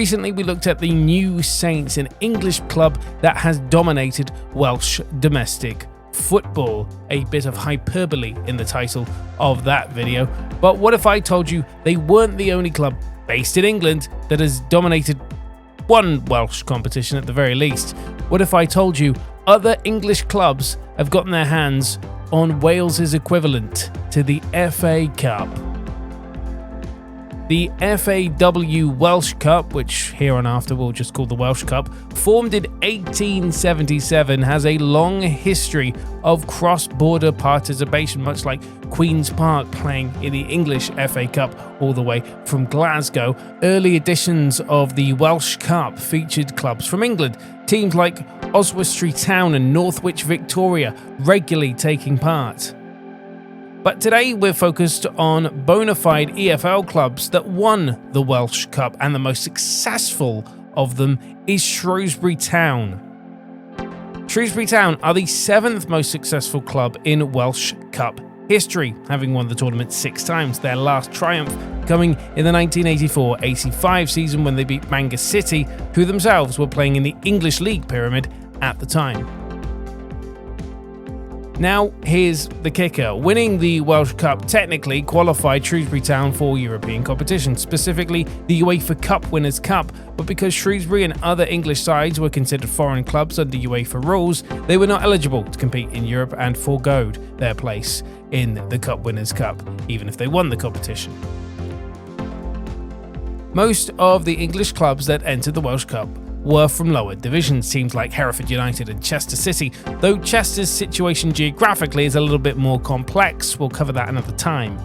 Recently, we looked at the New Saints, an English club that has dominated Welsh domestic football. A bit of hyperbole in the title of that video. But what if I told you they weren't the only club based in England that has dominated one Welsh competition at the very least? What if I told you other English clubs have gotten their hands on Wales's equivalent to the FA Cup? The FAW Welsh Cup, which here on after we'll just call the Welsh Cup, formed in 1877, has a long history of cross-border participation, much like Queen's Park playing in the English FA Cup all the way from Glasgow. Early editions of the Welsh Cup featured clubs from England, teams like Shrewsbury Town and Northwich Victoria regularly taking part. But today we're focused on bona fide EFL clubs that won the Welsh Cup, and the most successful of them is Shrewsbury Town. Shrewsbury Town are the 7th most successful club in Welsh Cup history, having won the tournament 6 times, their last triumph coming in the 1984-85 season when they beat Manchester City, who themselves were playing in the English League pyramid at the time. Now, here's the kicker. Winning the Welsh Cup technically qualified Shrewsbury Town for European competition, specifically the UEFA Cup Winners' Cup, but because Shrewsbury and other English sides were considered foreign clubs under UEFA rules, they were not eligible to compete in Europe and foregoed their place in the Cup Winners' Cup, even if they won the competition. Most of the English clubs that entered the Welsh Cup were from lower divisions, teams like Hereford United and Chester City, though Chester's situation geographically is a little bit more complex. We'll cover that another time.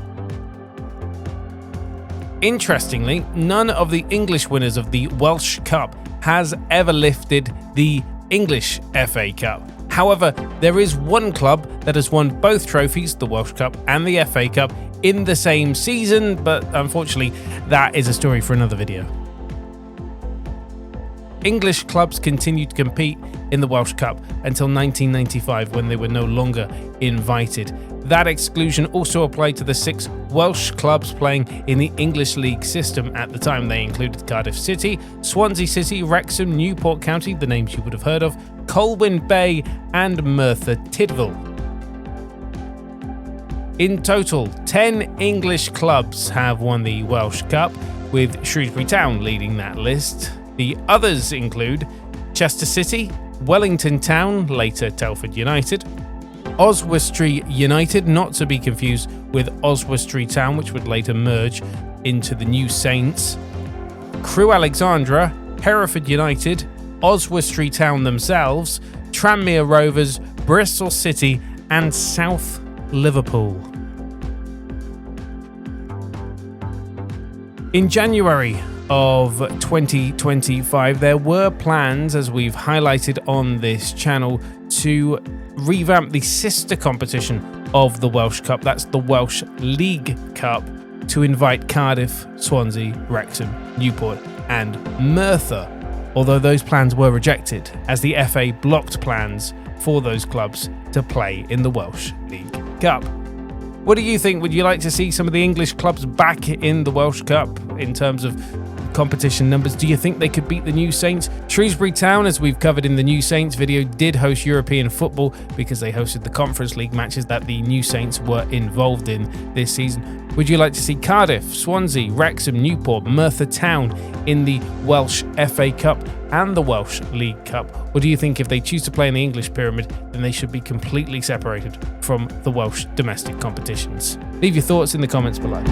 Interestingly, none of the English winners of the Welsh Cup has ever lifted the English FA Cup. However, there is one club that has won both trophies, the Welsh Cup and the FA Cup, in the same season, but unfortunately that is a story for another video. English clubs continued to compete in the Welsh Cup until 1995, when they were no longer invited. That exclusion also applied to the 6 Welsh clubs playing in the English League system at the time. They included Cardiff City, Swansea City, Wrexham, Newport County, the names you would have heard of, Colwyn Bay and Merthyr Tydfil. In total, 10 English clubs have won the Welsh Cup, with Shrewsbury Town leading that list. The others include Chester City, Wellington Town, later Telford United, Oswestry United, not to be confused with Oswestry Town, which would later merge into the New Saints, Crewe Alexandra, Hereford United, Oswestry Town themselves, Tranmere Rovers, Bristol City and South Liverpool. In January of 2025, there were plans, as we've highlighted on this channel, to revamp the sister competition of the Welsh Cup, that's the Welsh League Cup, to invite Cardiff, Swansea, Wrexham, Newport and Merthyr, although those plans were rejected as the FA blocked plans for those clubs to play in the Welsh League Cup. What do you think? Would you like to see some of the English clubs back in the Welsh Cup in terms of competition numbers? Do you think they could beat the New Saints? Shrewsbury Town, as we've covered in the New Saints video, did host European football because they hosted the Conference League matches that the New Saints were involved in this season. Would you like to see Cardiff, Swansea, Wrexham, Newport, Merthyr Town in the Welsh FA Cup and the Welsh League Cup? Or do you think if they choose to play in the English pyramid, then they should be completely separated from the Welsh domestic competitions? Leave your thoughts in the comments below.